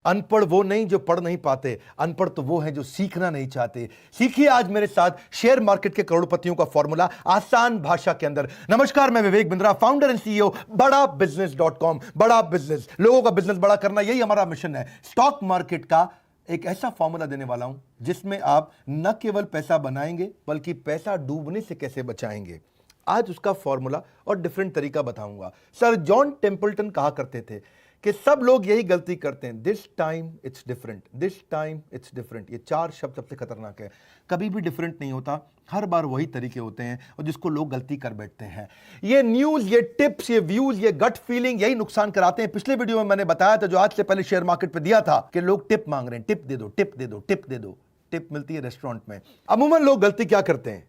अनपढ़ वो नहीं जो पढ़ नहीं पाते, अनपढ़ तो वो हैं जो सीखना नहीं चाहते। सीखिए आज मेरे साथ शेयर मार्केट के करोड़पतियों का फॉर्मूला आसान भाषा के अंदर। नमस्कार, मैं Vivek Bindra, founder and CEO बड़ा बिजनेस.com। बड़ा बिजनेस, लोगों का बिजनेस बड़ा करना, यही हमारा मिशन है। स्टॉक मार्केट का एक ऐसा फॉर्मूला देने वाला हूं जिसमें आप न केवल पैसा बनाएंगे बल्कि पैसा डूबने से कैसे बचाएंगे। आज उसका फॉर्मूला और डिफरेंट तरीका बताऊंगा। सर जॉन टेम्पल्टन कहा करते थे कि सब लोग यही गलती करते हैं, this time it's different, this time it's different. ये 4 शब्द सबसे खतरनाक है। कभी भी डिफरेंट नहीं होता, हर बार वही तरीके होते हैं और जिसको लोग गलती कर बैठते हैं। ये न्यूज, ये टिप्स, ये व्यूज, ये गट फीलिंग, यही नुकसान कराते हैं। पिछले वीडियो में मैंने बताया था, जो आज से पहले शेयर मार्केट पे दिया था, कि लोग टिप मांग रहे हैं, टिप दे दो, टिप दे दो, टिप दे दो। टिप मिलती है रेस्टोरेंट में। अमूमन लोग गलती क्या करते हैं,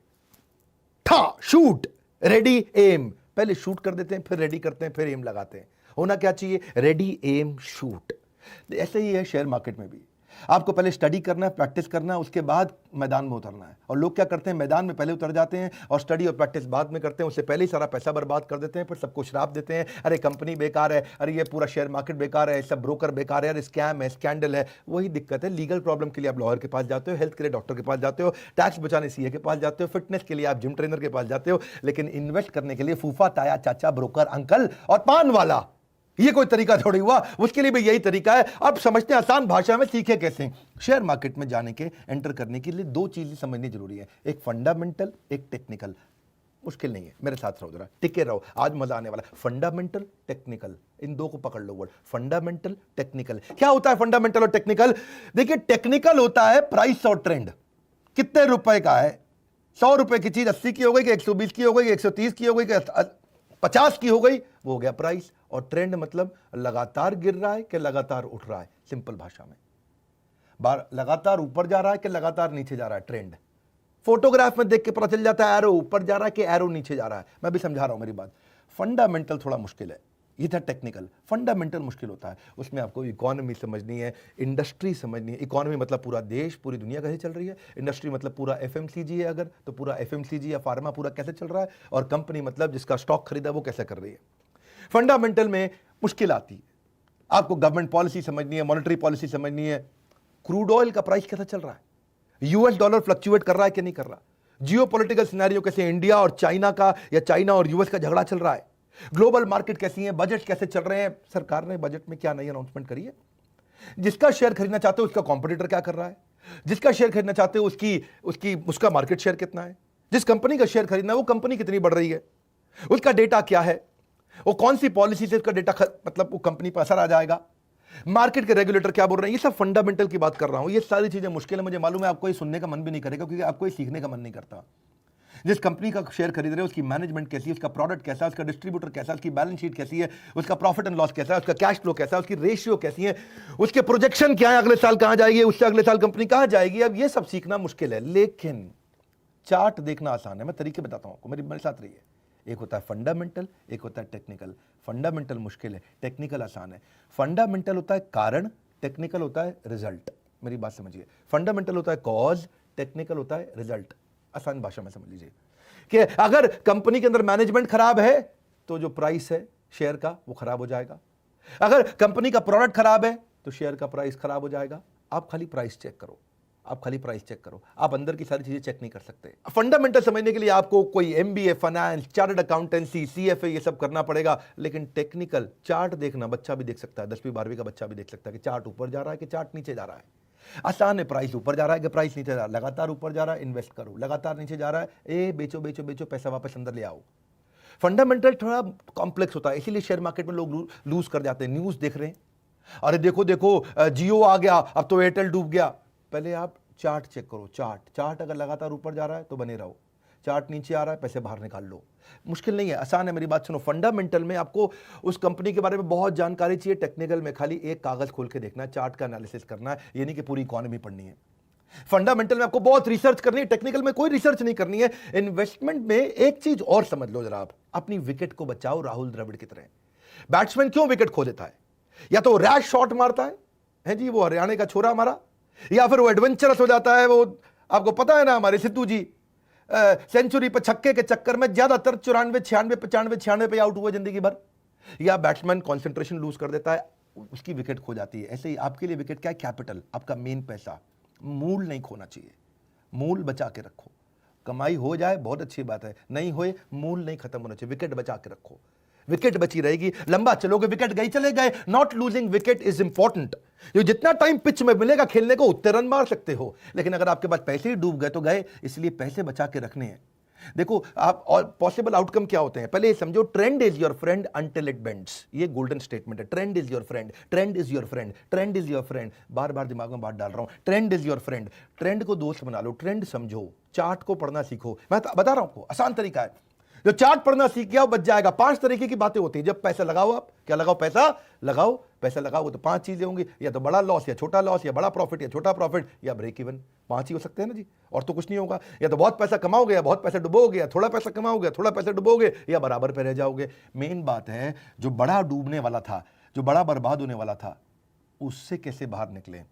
ठा शूट रेडी एम, पहले शूट कर देते हैं, फिर रेडी करते हैं, फिर एम लगाते हैं। होना क्या चाहिए, रेडी एम शूट। ऐसे ही है शेयर मार्केट में भी। आपको पहले स्टडी करना है, प्रैक्टिस करना है, उसके बाद मैदान में उतरना है। और लोग क्या करते हैं, मैदान में पहले उतर जाते हैं और स्टडी और प्रैक्टिस बाद में करते हैं। उससे पहले ही सारा पैसा बर्बाद कर देते हैं, फिर सबको श्राप देते हैं, अरे कंपनी बेकार है, अरे ये पूरा शेयर मार्केट बेकार है, सब ब्रोकर बेकार है, अरे स्कैम है, स्कैंडल है। वही दिक्कत है। लीगल प्रॉब्लम के लिए आप लॉयर के पास जाते हो, हेल्थ के लिए डॉक्टर के पास जाते हो, टैक्स बचाने सीए के पास जाते हो, फिटनेस के लिए आप जिम ट्रेनर के पास जाते हो, लेकिन इन्वेस्ट करने के लिए फूफा, ताया, चाचा, ब्रोकर, अंकल और पान वाला, ये कोई तरीका थोड़ी हुआ। उसके लिए भी यही तरीका है। अब समझते हैं आसान भाषा में, सीखे कैसे। शेयर मार्केट में जाने के, एंटर करने के लिए 2 चीजें समझनी जरूरी है, एक फंडामेंटल, एक टेक्निकल। मुश्किल नहीं है, मेरे साथ रहो जरा, टिके रहो, आज मजा आने वाला। फंडामेंटल, टेक्निकल, इन 2 को पकड़ लो वर्ड, फंडामेंटल, टेक्निकल। क्या होता है फंडामेंटल और टेक्निकल? देखिए, टेक्निकल होता है प्राइस और ट्रेंड, कितने रुपए का है। 100 रुपए की चीज 80 की हो गई कि 120 की हो गई, 130 की हो गई कि 50 की हो गई, वो हो गया प्राइस। और ट्रेंड मतलब लगातार गिर रहा है कि लगातार उठ रहा है। सिंपल भाषा में, लगातार ऊपर जा रहा है कि लगातार नीचे जा रहा है। ट्रेंड फोटोग्राफ में देख के पता चल जाता है, एरो ऊपर जा रहा है कि एरो नीचे जा रहा है। मैं भी समझा रहा हूं मेरी बात। फंडामेंटल थोड़ा मुश्किल है, ये था टेक्निकल। फंडामेंटल मुश्किल होता है, उसमें आपको इकोनॉमी समझनी है, इंडस्ट्री समझनी है। इकोनॉमी मतलब पूरा देश, पूरी दुनिया कैसे चल रही है। इंडस्ट्री मतलब पूरा एफएमसीजी है अगर, तो पूरा एफएमसीजी या फार्मा पूरा कैसे चल रहा है। और कंपनी मतलब जिसका स्टॉक खरीदा वो कैसे कर रही है। फंडामेंटल में मुश्किल आती है, आपको गवर्नमेंट पॉलिसी समझनी है, मॉनेटरी पॉलिसी समझनी है। क्रूड ऑयल का प्राइस कैसा चल रहा है, यूएस डॉलर फ्लक्चुएट कर रहा है कि नहीं कर रहा, जियोपॉलिटिकल सिनेरियो कैसे, इंडिया और चाइना का या चाइना और यूएस का झगड़ा चल रहा है, ग्लोबल मार्केट कैसी है, बजट कैसे चल रहे हैं, सरकार ने बजट में क्या नई अनाउंसमेंट करी है, जिसका शेयर खरीदना चाहते हो उसका कॉम्पिटिटर क्या कर रहा है, जिसका शेयर खरीदना चाहते हो उसका मार्केट शेयर कितना है, जिस कंपनी का शेयर खरीदना है वो कंपनी कितनी बढ़ रही है, उसका डेटा क्या है, वो कौन सी पॉलिसी से उसका डेटा मतलब वो कंपनी पर असर आ जाएगा, मार्केट के रेगुलेटर क्या बोल रहे हैं। ये सब फंडामेंटल की बात कर रहा हूं। ये सारी चीजें मुश्किल है, मुझे मालूम है, आपको ये सुनने का मन भी नहीं करेगा क्योंकि आपको ये सीखने का मन नहीं करता। जिस कंपनी का शेयर खरीद रहे हो उसकी मैनेजमेंट कैसी है, उसका प्रोडक्ट कैसा है, उसका डिस्ट्रीब्यूटर कैसा है, उसकी बैलेंस शीट कैसी है, उसका प्रॉफिट एंड लॉस कैसा है, उसका कैश फ्लो कैसा है, उसकी रेशियो कैसी है, उसके प्रोजेक्शन क्या है, अगले साल कहां जाएगी, उससे अगले साल कंपनी कहां जाएगी। अब ये सब सीखना मुश्किल है, लेकिन चार्ट देखना आसान है। मैं तरीके बताता हूं आपको, मेरे साथ रहिए। एक होता है फंडामेंटल, एक होता है टेक्निकल। फंडामेंटल मुश्किल है, टेक्निकल आसान है। फंडामेंटल होता है कारण, टेक्निकल होता है रिजल्ट। मेरी बात समझिए, फंडामेंटल होता है कॉज, टेक्निकल होता है रिजल्ट। आसान भाषा में समझ लीजिए कि अगर कंपनी के अंदर मैनेजमेंट खराब है तो जो प्राइस है शेयर का वो खराब हो जाएगा। अगर कंपनी का प्रोडक्ट खराब है तो शेयर का प्राइस खराब हो जाएगा। आप खाली प्राइस चेक करो, आप खाली प्राइस चेक करो, आप अंदर की सारी चीजें चेक नहीं कर सकते। फंडामेंटल समझने के लिए आपको कोई MBA, finance, chartered accountancy, CFA ये सब करना पड़ेगा। लेकिन टेक्निकल चार्ट देखना बच्चा भी देख सकता है, 10वीं 12वीं का बच्चा भी देख सकता है कि चार्ट ऊपर जा रहा है कि चार्ट नीचे जा रहा है। आसान है, प्राइस ऊपर जा रहा है कि प्राइस नीचे जा रहा है। लगातार ऊपर जा रहा है, इन्वेस्ट करो, लगातार नीचे जा रहा है, ए बेचो बेचो बेचो, पैसा वापस अंदर ले आओ। फंडामेंटल थोड़ा कॉम्प्लेक्स होता है, इसीलिए शेयर मार्केट में लोग लूज कर जाते हैं। न्यूज देख रहे हैं, अरे देखो देखो जियो आ गया, अब तो एयरटेल डूब गया। पहले आप चार्ट चेक करो, चार्ट अगर लगातार ऊपर जा रहा है तो बने रहो, चार्ट नीचे आ रहा है पैसे बाहर निकाल लो। मुश्किल नहीं है, आसान है, मेरी बात सुनो। फंडामेंटल में आपको उस कंपनी के बारे में बहुत जानकारी चाहिए, टेक्निकल में खाली एक कागज खोल के देखना है, चार्ट का एनालिसिस करना है, ये नहीं कि पूरी इकोनॉमी पढ़नी है। फंडामेंटल में आपको बहुत रिसर्च करनी है, टेक्निकल में कोई रिसर्च नहीं करनी है। इन्वेस्टमेंट में एक चीज और समझ लो जरा, आप अपनी विकेट को बचाओ राहुल द्रविड़ की तरह। बैट्समैन क्यों विकेट खो देता है? या तो रैश शॉट मारता है जी, वो हरियाणा का छोरा हमारा, या फिर वो एडवेंचरस हो जाता है। वो आपको पता है ना, हमारे सिद्धू जी सेंचुरी पर छक्के के चक्कर में ज्यादातर 94, 96, 95, 96 पे आउट हुए जिंदगी भर। या बैट्समैन कंसंट्रेशन लूज कर देता है, उसकी विकेट खो जाती है। ऐसे ही आपके लिए विकेट क्या है? कैपिटल, आपका मेन पैसा। मूल नहीं खोना चाहिए, मूल बचा के रखो। कमाई हो जाए बहुत अच्छी बात है, नहीं होए मूल नहीं खत्म होना चाहिए, विकेट बचा के रखो। विकेट बची रहेगी, लंबा चलोगे, विकेट गई चले गए। Not losing wicket is important. ये जितना टाइम पिच में मिलेगा खेलने को उतने रन मार सकते हो, लेकिन अगर आपके पास पैसे ही डूब गए तो गए, इसलिए पैसे बचा के रखने हैं। देखो आप, और पॉसिबल आउटकम क्या होते हैं पहले ये समझो। Trend is your friend until it bends, ये गोल्डन स्टेटमेंट है। Trend is your friend, trend is your friend, trend is your friend. बार बार दिमाग में बात डाल रहा हूं, trend is your friend. Trend को दोस्त बना लो, ट्रेंड समझो, चार्ट को पढ़ना सीखो। मैं बता रहा हूं, आसान तरीका है। जो चार्ट पढ़ना सीख गया वो बच जाएगा। 5 तरीके की बातें होती है जब पैसा लगाओ। आप क्या लगाओ? पैसा लगाओ। पैसा लगाओ तो 5 चीजें होंगी, या तो बड़ा लॉस या छोटा लॉस, या बड़ा प्रॉफिट या छोटा प्रॉफिट, या ब्रेक इवन। 5 ही हो सकते हैं ना जी, और तो कुछ नहीं होगा। या तो बहुत पैसा कमाओगे, या बहुत पैसा डुबोगे, या थोड़ा पैसा कमाओगे, थोड़ा पैसा डुबोगे, या बराबर पे रह जाओगे। मेन बात है जो बड़ा डूबने वाला था, जो बड़ा बर्बाद होने वाला था, उससे कैसे बाहर निकले।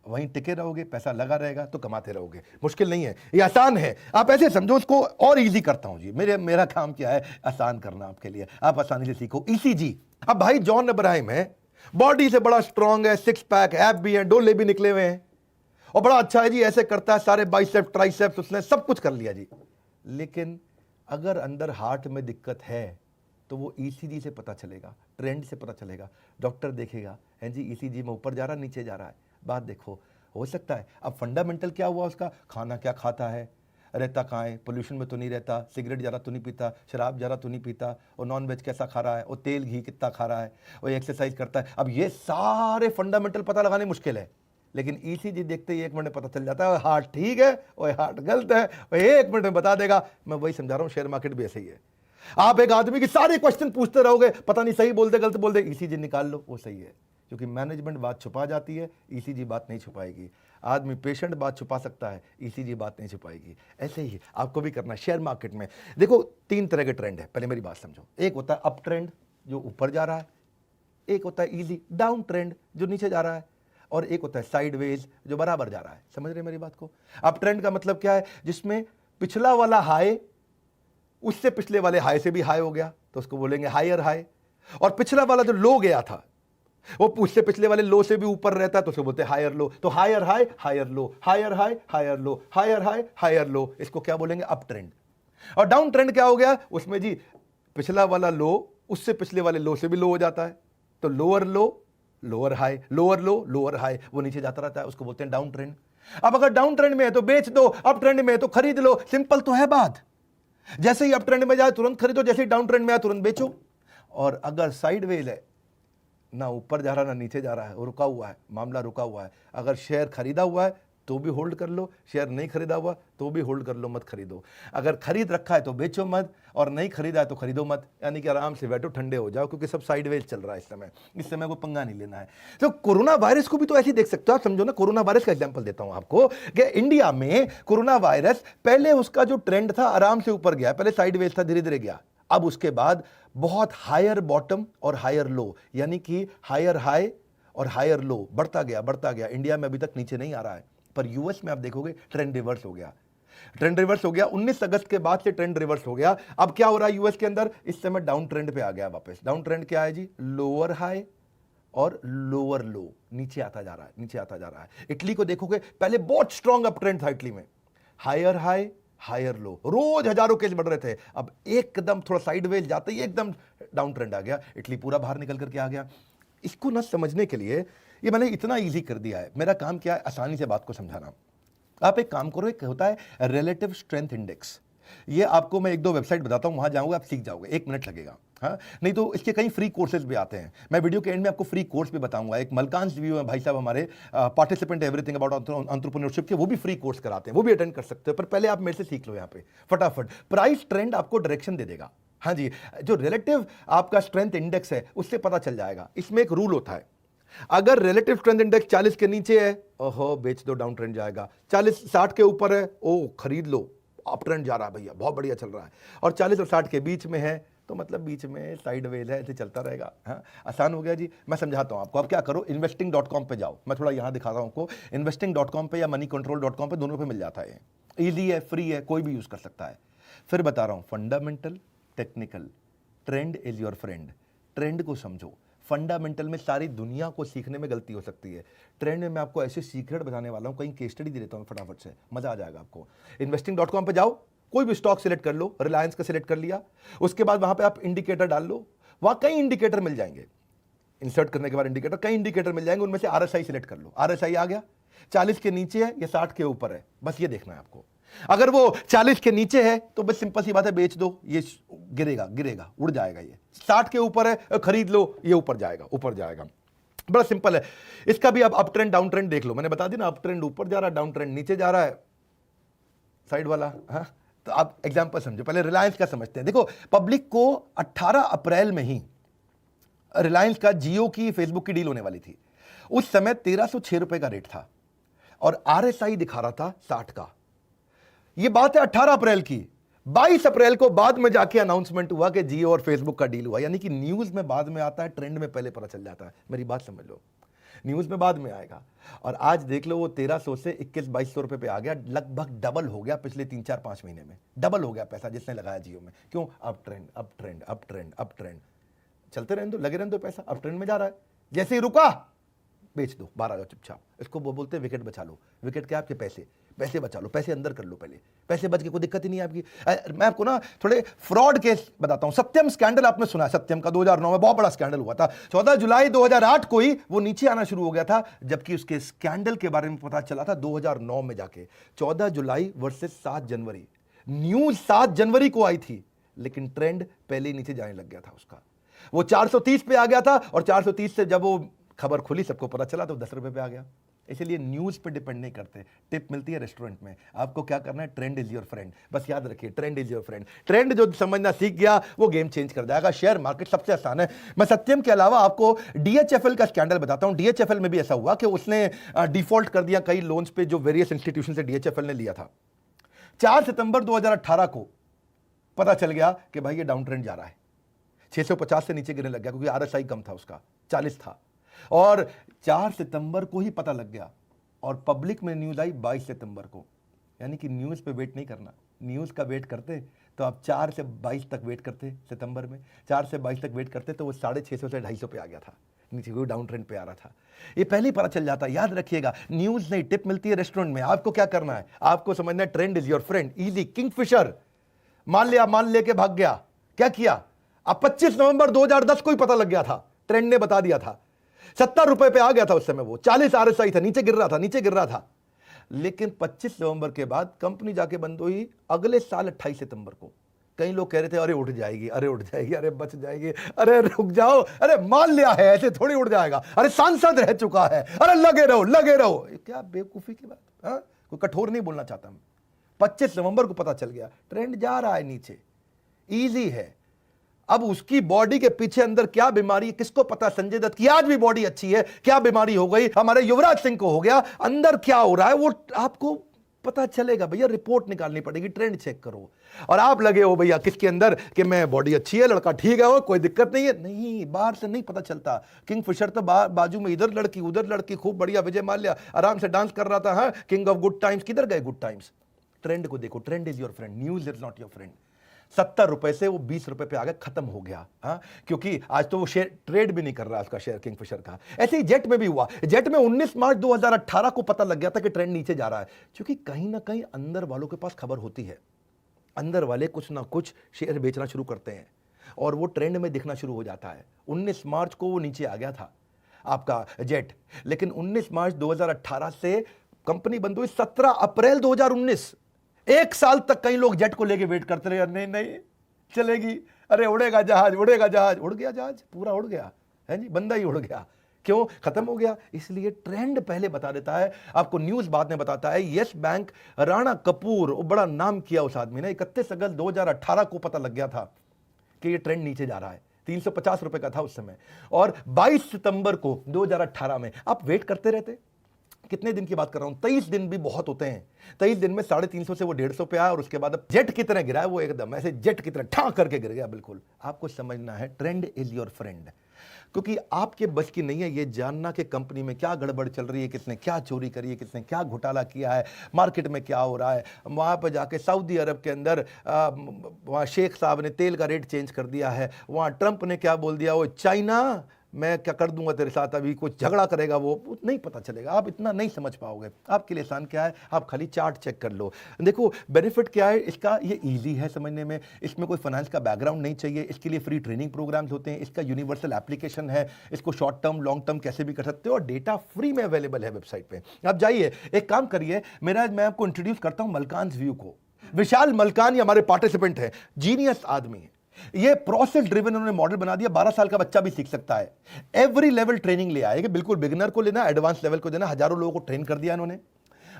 वहीं टिके रहोगे, पैसा लगा रहेगा तो कमाते रहोगे। मुश्किल नहीं है, ये आसान है। आप ऐसे समझो उसको, और इजी करता हूं जी। मेरा काम क्या है? आसान करना आपके लिए। आप आसानी से सीखो। ईसीजी। अब भाई जॉन इब्राहिम है, बॉडी से बड़ा स्ट्रांग है, 6 पैक, एब भी है, डोले भी निकले हुए हैं, और बड़ा अच्छा है जी, ऐसे करता है, सारे बाइसेप ट्राइसेप्स उसने सब कुछ कर लिया जी। लेकिन अगर अंदर हार्ट में दिक्कत है तो वो ईसीजी से पता चलेगा, ट्रेंड से पता चलेगा। डॉक्टर देखेगा, है जी ईसीजी में ऊपर जा रहा, नीचे जा रहा है। बात देखो, हो सकता है। अब फंडामेंटल क्या हुआ उसका? खाना क्या खाता है, रहता कहाँ है, पोल्यूशन में तो नहीं रहता, सिगरेट ज़्यादा तो नहीं पीता, शराब ज़्यादा तो नहीं पीता, और नॉन वेज कैसा खा रहा है, और तेल घी कितना खा रहा है, और एक्सरसाइज करता है। अब ये सारे फंडामेंटल पता लगाने मुश्किल है, लेकिन ईसीजी देखते ही 1 मिनट में पता चल जाता है। हार्ट ठीक है और हार्ट गलत है, और 1 मिनट में बता देगा। मैं वही समझा रहा हूँ, शेयर मार्केट भी ऐसे ही है। आप एक आदमी की सारे क्वेश्चन पूछते रहोगे, पता नहीं सही बोल दे गलत बोल दे, ईसीजी निकाल लो, वो सही है। क्योंकि मैनेजमेंट बात छुपा जाती है, ईसीजी बात नहीं छुपाएगी। आदमी पेशेंट बात छुपा सकता है, ईसीजी बात नहीं छुपाएगी। ऐसे ही आपको भी करना है शेयर मार्केट में। देखो 3 तरह के ट्रेंड है, पहले मेरी बात समझो। एक होता है अप ट्रेंड जो ऊपर जा रहा है, एक होता है इजी डाउन ट्रेंड जो नीचे जा रहा है, और एक होता है साइडवेज जो बराबर जा रहा है। समझ रहे मेरी बात को? अप ट्रेंड का मतलब क्या है? जिसमें पिछला वाला हाई उससे पिछले वाले हाई से भी हाई हो गया तो उसको बोलेंगे हायर हाई, और पिछला वाला जो लो गया था वो उससे पिछले वाले लो से भी ऊपर रहता है तो उसको बोलते हैं हायर लो। तो higher high higher low, higher high higher low, higher high higher low, इसको क्या बोलेंगे? Up trend. और डाउन ट्रेंड क्या हो गया? उसमें जी पिछला वाला लो उससे पिछले वाले लो से भी लो हो जाता है, तो लोअर लो लोअर हाई, लोअर लो लोअर हाई, वो नीचे जाता रहता है, उसको बोलते हैं डाउन ट्रेंड। अब अगर डाउन ट्रेंड में है तो बेच दो, अप ट्रेंड में है तो खरीद लो। सिंपल तो है बात। जैसे ही अप ट्रेंड में जाए तुरंत खरीदो, जैसे ही डाउन ट्रेंड में आए तुरंत बेचो। और अगर साइडवेज है, ना ऊपर जा रहा ना नीचे जा रहा है, वो रुका हुआ है, मामला रुका हुआ है। अगर शेयर खरीदा हुआ है तो भी होल्ड कर लो, शेयर नहीं खरीदा हुआ तो भी होल्ड कर लो, मत खरीदो। अगर खरीद रखा है तो बेचो मत, और नहीं खरीदा है तो खरीदो मत। यानी कि आराम से बैठो, ठंडे हो जाओ, क्योंकि सब साइडवेज चल रहा है इस समय कोई पंगा नहीं लेना है। तो कोरोना वायरस को भी तो ऐसे ही देख सकते हो आप। समझो ना, कोरोना वायरस का एग्जांपल देता हूं आपको कि इंडिया में कोरोना वायरस पहले उसका जो ट्रेंड था आराम से ऊपर गया, पहले साइडवेज था, धीरे धीरे गया। अब उसके बाद बहुत हायर बॉटम और हायर लो, यानी कि हायर हाई और हायर लो, बढ़ता गया। इंडिया में अभी तक नीचे नहीं आ रहा है, पर यूएस में आप देखोगे ट्रेंड रिवर्स हो गया। ट्रेंड रिवर्स हो गया 19 अगस्त के बाद से, ट्रेंड रिवर्स हो गया। अब क्या हो रहा है यूएस के अंदर? इस समय डाउन ट्रेंड पे आ गया वापस। डाउन ट्रेंड क्या है जी? लोअर हाई और लोअर लो, नीचे आता जा रहा है। इटली को देखोगे, पहले बहुत स्ट्रॉन्ग अप ट्रेंड था इटली में, हायर हाई हायर लो, रोज हजारों केस बढ़ रहे थे। अब एकदम थोड़ा साइडवेज जाते ही एकदम डाउन ट्रेंड आ गया, इटली पूरा बाहर निकल करके आ गया। इसको ना समझने के लिए ये मैंने इतना इजी कर दिया है। मेरा काम क्या है? आसानी से बात को समझाना। आप एक काम करो, एक होता है रिलेटिव स्ट्रेंथ इंडेक्स। ये आपको मैं 1-2 वेबसाइट बताता हूं, वहां जाओगे आप सीख जाओगे, 1 मिनट लगेगा। हाँ, नहीं तो इसके कई फ्री कोर्सेज भी आते हैं। मैं वीडियो के एंड में आपको फ्री कोर्स भी बताऊंगा। एक मलकांश व्यू है भाई साहब हमारे, पार्टिसिपेंट एवरीथिंग अबाउट एंटरप्रेन्योरशिप के, वो भी फ्री कोर्स कराते हैं, वो भी अटेंड कर सकते हो। पर पहले आप मेरे से सीख लो यहाँ पे फटाफट। प्राइस ट्रेंड आपको डायरेक्शन दे देगा। हाँ जी, जो रिलेटिव आपका स्ट्रेंथ इंडेक्स है उससे पता चल जाएगा। इसमें एक रूल होता है, अगर रिलेटिव स्ट्रेंथ इंडेक्स 40 के नीचे है, ओहो बेच दो, डाउन ट्रेंड जाएगा। 60 के ऊपर है, ओ खरीद लो, अप ट्रेंड जा रहा है भैया, बहुत बढ़िया चल रहा है। और 40 और 60 के बीच में है तो मतलब बीच में साइडवेज है, ऐसे चलता रहेगा। हाँ, आसान हो गया जी। मैं समझाता हूं आपको। अब क्या करो, investing.com पे जाओ। मैं थोड़ा यहां दिखा रहा हूं आपको। investing.com पे या moneycontrol.com पे, दोनों पे मिल जाता है। ईजी है, फ्री है, कोई भी यूज कर सकता है। फिर बता रहा हूं, fundamental, technical, trend is your friend. Trend को समझो, फंडामेंटल में सारी दुनिया को सीखने में गलती हो सकती है। ट्रेंड में मैं आपको ऐसे सीक्रेट बताने वाला हूं, कहीं केस स्टडी दे देता हूं फटाफट से, मजा आ जाएगा आपको। investing.com पे जाओ, कोई भी स्टॉक सिलेक्ट कर लो, रिलायंस का सिलेक्ट कर लिया, उसके बाद वहां पे आप इंडिकेटर डाल लो, वहां कई इंडिकेटर मिल जाएंगे। इंसर्ट करने के बाद इंडिकेटर, कई इंडिकेटर मिल जाएंगे, उनमें से आरएसआई सिलेक्ट कर लो। आरएसआई आ गया, 40 के नीचे है या 60 के ऊपर है, बस ये देखना है आपको। अगर वो 40 के नीचे है तो बस सिंपल सी बात है, बेच दो, ये गिरेगा गिरेगा उड़ जाएगा। ये 60 के ऊपर है, खरीद लो, ये ऊपर जाएगा ऊपर जाएगा। बड़ा सिंपल है। इसका भी आप अप ट्रेंड डाउन ट्रेंड देख लो, मैंने बता दी ना, अप ट्रेंड ऊपर जा रहा है, डाउन ट्रेंड नीचे जा रहा है, साइड वाला। हाँ, तो आप एग्जांपल समझो, पहले रिलायंस का समझते हैं। देखो, पब्लिक को 18 अप्रैल में ही रिलायंस का जियो की फेसबुक की डील होने वाली थी। उस समय 1306 रुपए का रेट था और आरएसआई दिखा रहा था 60 का। यह बात है 18 अप्रैल की। 22 अप्रैल को बाद में जाके अनाउंसमेंट हुआ कि जियो और फेसबुक का डील हुआ। यानी कि न्यूज में बाद में आता है, ट्रेंड में पहले पता चल जाता है। मेरी बात समझ लो, न्यूज में बाद में आएगा। और आज देख लो, वो 1300 से 21-2200 रुपए पे आ गया, लगभग डबल हो गया पिछले 3-4-5 महीने में। डबल हो गया पैसा जिसने लगाया जियो में। क्यों? Up trend up trend up trend up trend, चलते रहने दो, लगे रहने दो, पैसा अप ट्रेंड में जा रहा है। जैसे ही रुका, बेच दो, बाहर आ जाओ चुपचाप। इसको वो बोलते हैं विकेट बचा लो। विकेट क्या? आपके पैसे, पैसे बचा लो, पैसे अंदर कर लो पहले, पैसे बच के कोई दिक्कत ही नहीं है आपकी। मैं आपको ना थोड़े फ्रॉड केस बताता हूं। सत्यम स्कैंडल आपने सुना है? सत्यम का 2009 में बहुत बड़ा स्कैंडल हुआ था। 14 जुलाई 2008 को ही वो नीचे आना शुरू हो गया था, जबकि उसके स्कैंडल के बारे में पता चला था 2009 में जाके। 14 जुलाई वर्सेस 7 जनवरी, न्यूज 7 जनवरी को आई थी, लेकिन ट्रेंड पहले ही नीचे जाने लग गया था उसका। वो 430 पे आ गया था और 430 से जब वो खबर खुली, सबको पता चला, तो 10 रुपए पे आ गया। इसलिए न्यूज पे डिपेंड नहीं करते। टिप मिलती है रेस्टोरेंट में, आपको क्या करना है? Trend is your friend. बस याद रखिए, trend is your friend. Trend जो समझना सीख गया, वो गेम चेंज कर जाएगा। शेयर मार्केट सबसे आसान है। मैं सत्यम के अलावा आपको डीएचएफएल का स्कैंडल बताता हूं। डीएचएफएल में भी ऐसा हुआ कि उसने डिफॉल्ट कर दिया कई लोन्स पे जो वेरियस इंस्टीट्यूशन से डीएचएफएल ने लिया था। 4 सितंबर 2018 को पता चल गया कि भाई ये डाउन ट्रेंड जा रहा है। 650 से नीचे गिरने लग गया, क्योंकि आरएसआई कम था उसका, 40 था। और 4 सितंबर को ही पता लग गया, और पब्लिक में न्यूज आई 22 सितंबर को। यानी कि न्यूज पे वेट नहीं करना। न्यूज का वेट करते तो आप 4 से 22 तक वेट करते, सितंबर में 4 से 22 तक वेट करते तो वो 650 से 250 पे आ गया था, नीचे कोई डाउन ट्रेंड पे आ रहा था। ये पहले ही पता चल जाता है। याद रखिएगा, न्यूज नहीं, टिप मिलती है रेस्टोरेंट में। आपको क्या करना है? आपको समझना है trend is your friend. Easy, Kingfisher मान लिया, मान लेके भाग गया। क्या किया? अब 25 नवंबर 2010 को ही पता लग गया था, ट्रेंड ने बता दिया था। 70 रुपए पे आ गया था उस समय, वो 40 आरएसआई था, नीचे गिर रहा था, नीचे गिर रहा था। लेकिन 25 नवंबर के बाद कंपनी जाके बंद हुई अगले साल 28 सितंबर को। कई लोग कह रहे थे अरे उठ जाएगी, अरे उठ जाएगी, अरे बच जाएगी, अरे रुक जाओ, अरे मान लिया है, ऐसे थोड़ी उड़ जाएगा, अरे सांसद रह चुका है, अरे लगे रहो लगे रहो। क्या बेवकूफी की बात। हाँ, कोई कठोर नहीं बोलना चाहता मैं। 25 नवंबर को पता चल गया ट्रेंड जा रहा है नीचे। इजी है। अब उसकी बॉडी के पीछे अंदर क्या बीमारी है किसको पता? संजय दत्त की आज भी बॉडी अच्छी है, क्या बीमारी हो गई? हमारे युवराज सिंह को हो गया, अंदर क्या हो रहा है वो आपको पता चलेगा। भैया रिपोर्ट निकालनी पड़ेगी, ट्रेंड चेक करो। और आप लगे हो भैया किसके अंदर कि मैं बॉडी अच्छी है, लड़का ठीक है, वो कोई दिक्कत नहीं है। नहीं, बाहर से नहीं पता चलता। किंगफिशर तो बाजू में इधर लड़की उधर लड़की, खूब बढ़िया विजय माल्या आराम से डांस कर रहा था। हाँ, किंग ऑफ गुड टाइम्स, किधर गए गुड टाइम्स? ट्रेंड को देखो, trend is your friend, news is not your friend. 70 रुपए से वो 20 रुपए पे आ गया, खत्म हो गया। हाँ, क्योंकि आज तो वो शेयर ट्रेड भी नहीं कर रहा उसका शेयर, किंगफिशर का। ऐसे ही जेट में भी हुआ। जेट में 19 मार्च 2018 को पता लग गया था कि ट्रेंड नीचे जा रहा है, क्योंकि कहीं ना कहीं अंदर वालों के पास खबर होती है। अंदर वाले कुछ ना कुछ शेयर बेचना शुरू करते हैं और वो ट्रेंड में दिखना शुरू हो जाता है। 19 मार्च को वो नीचे आ गया था आपका जेट, लेकिन 19 मार्च 2018 से कंपनी बंद हुई 17 अप्रैल 2019। 1 साल तक कई लोग जेट को लेके वेट करते रहे, नहीं नहीं चलेगी, अरे उड़ेगा जहाज, उड़ेगा जहाज। उड़ गया जहाज, पूरा उड़ गया है जी, बंदा ही उड़ गया। क्यों? खत्म हो गया। इसलिए ट्रेंड पहले बता देता है आपको, न्यूज बाद में बताता है। यस बैंक, राणा कपूर, बड़ा नाम किया उस आदमी ने। 31 अगस्त 2018 को पता लग गया था कि ये ट्रेंड नीचे जा रहा है। 350 रुपए का था उस समय, और 22 सितंबर को 2018 में आप वेट करते रहते। कितने दिन की बात कर रहा हूं? 23 दिन भी बहुत होते हैं। 23 दिन में 350 से वो 150 पे आया, और उसके बाद अब जेट की तरह गिरा है वो, एकदम ऐसे जेट की तरह ठा करके गिर गया। बिल्कुल आपको समझना है, ट्रेंड इज योर फ्रेंड। क्योंकि आपके बस की नहीं है ये जानना कि कंपनी में क्या गड़बड़ चल रही है, किसने क्या चोरी करी है, किसने क्या घोटाला किया है, मार्केट में क्या हो रहा है। वहाँ पर जाके सऊदी अरब के अंदर वहाँ शेख साहब ने तेल का रेट चेंज कर दिया है, वहाँ ट्रंप ने क्या बोल दिया, वो चाइना मैं क्या कर दूंगा तेरे साथ, अभी कुछ झगड़ा करेगा वो नहीं पता चलेगा, आप इतना नहीं समझ पाओगे। आपके लिए आसान क्या है, आप खाली चार्ट चेक कर लो। देखो बेनिफिट क्या है इसका, ये ईजी है समझने में, इसमें कोई फाइनेंस का बैकग्राउंड नहीं चाहिए, इसके लिए फ्री ट्रेनिंग प्रोग्राम्स होते हैं, इसका यूनिवर्सल एप्लीकेशन है, इसको शॉर्ट टर्म लॉन्ग टर्म कैसे भी कर सकते हो, और डेटा फ्री में अवेलेबल है वेबसाइट पे। आप जाइए, एक काम करिए, मैं आपको इंट्रोड्यूस करता हूं मलकान्स व्यू को। विशाल मलकान ये हमारे पार्टिसिपेंट है, जीनियस आदमी है, ये प्रोसेस ड्रिवन उन्होंने मॉडल बना दिया, 12 साल का बच्चा भी सीख सकता है। एवरी लेवल ट्रेनिंग ले आएगा, बिल्कुल बिगिनर को लेना, एडवांस लेवल को देना, हजारों लोगों को ट्रेन कर दिया इन्होंने।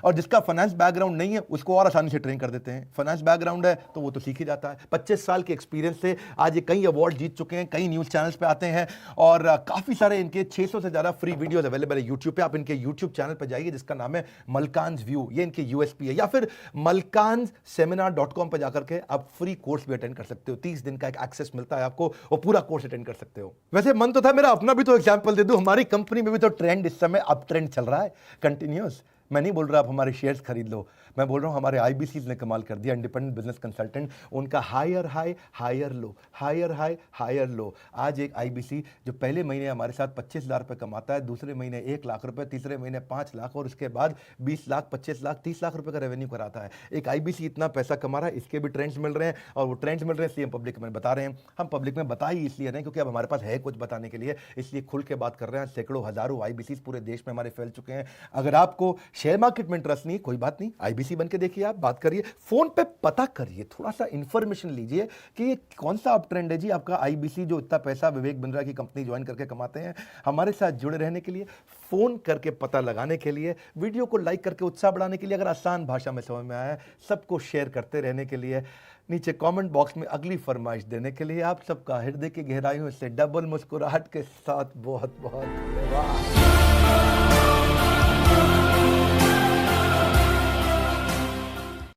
और जिसका फाइनेंस बैकग्राउंड नहीं है उसको और आसानी से ट्रेन कर देते हैं, फाइनेंस बैकग्राउंड है तो वो तो सीख ही जाता है। 25 साल के एक्सपीरियंस से आज ये कई अवार्ड जीत चुके हैं, कई न्यूज़ चैनल्स पे आते हैं, और काफ़ी सारे इनके 600 से ज़्यादा फ्री वीडियोस अवेलेबल है यूट्यूब पे। आप इनके यूट्यूब चैनल पर जाइए जिसका नाम है मलकान्स व्यू, ये इनके यूएसपी है, या फिर malkansSeminar.com पर जाकर के आप फ्री कोर्स भी अटेंड कर सकते हो। 30 दिन का एक एक्सेस मिलता है आपको, और पूरा कोर्स अटेंड कर सकते हो। वैसे मन तो था मेरा अपना भी तो एग्जाम्पल दे दूं, हमारी कंपनी में भी तो ट्रेंड इस समय अप ट्रेंड चल रहा है कंटिन्यूस। मैं नहीं बोल रहा आप हमारे शेयर्स खरीद लो, मैं बोल रहा हूँ हमारे आईबीसीज ने कमाल कर दिया, इंडिपेंडेंट बिजनेस कंसल्टेंट, उनका higher high higher low, higher high higher low. आज एक आईबीसी जो पहले महीने हमारे साथ 25,000 रुपये कमाता है, दूसरे महीने 1 लाख रुपए, तीसरे महीने 5 लाख, और उसके बाद 20 लाख, 25 लाख, 30 लाख रुपए का रेवेन्यू कराता है। एक आईबीसी इतना पैसा कमा रहा है, इसके भी ट्रेंड्स मिल रहे हैं, और वो ट्रेंड्स मिल रहे हैं इसलिए हम पब्लिक में बता रहे हैं। हम पब्लिक में बता ही इसलिए रहे हैं क्योंकि अब हमारे पास है कुछ बताने के लिए, इसलिए खुल के बात कर रहे हैं। सैकड़ों हजारों आईबीसी पूरे देश में हमारे फैल चुके हैं। अगर आपको शेयर मार्केट में इंटरेस्ट नहीं, कोई बात नहीं, आईबीसी बन के देखिए, आप बात करिए, फोन पे पता करिए, थोड़ा सा इंफॉर्मेशन लीजिए कि ये कौन सा अप ट्रेंड है जी आपका आईबीसी जो इतना पैसा विवेक बिंद्रा की कंपनी ज्वाइन करके कमाते हैं। हमारे साथ जुड़े रहने के लिए, फोन करके पता लगाने के लिए, वीडियो को लाइक करके उत्साह बढ़ाने के लिए, अगर आसान भाषा में समझ में आया, सबको शेयर करते रहने के लिए, नीचे कमेंट बॉक्स में अगली फरमाइश देने के लिए, आप सबका हृदय की गहराइयों से डबल मुस्कुराहट के साथ बहुत बहुत धन्यवाद।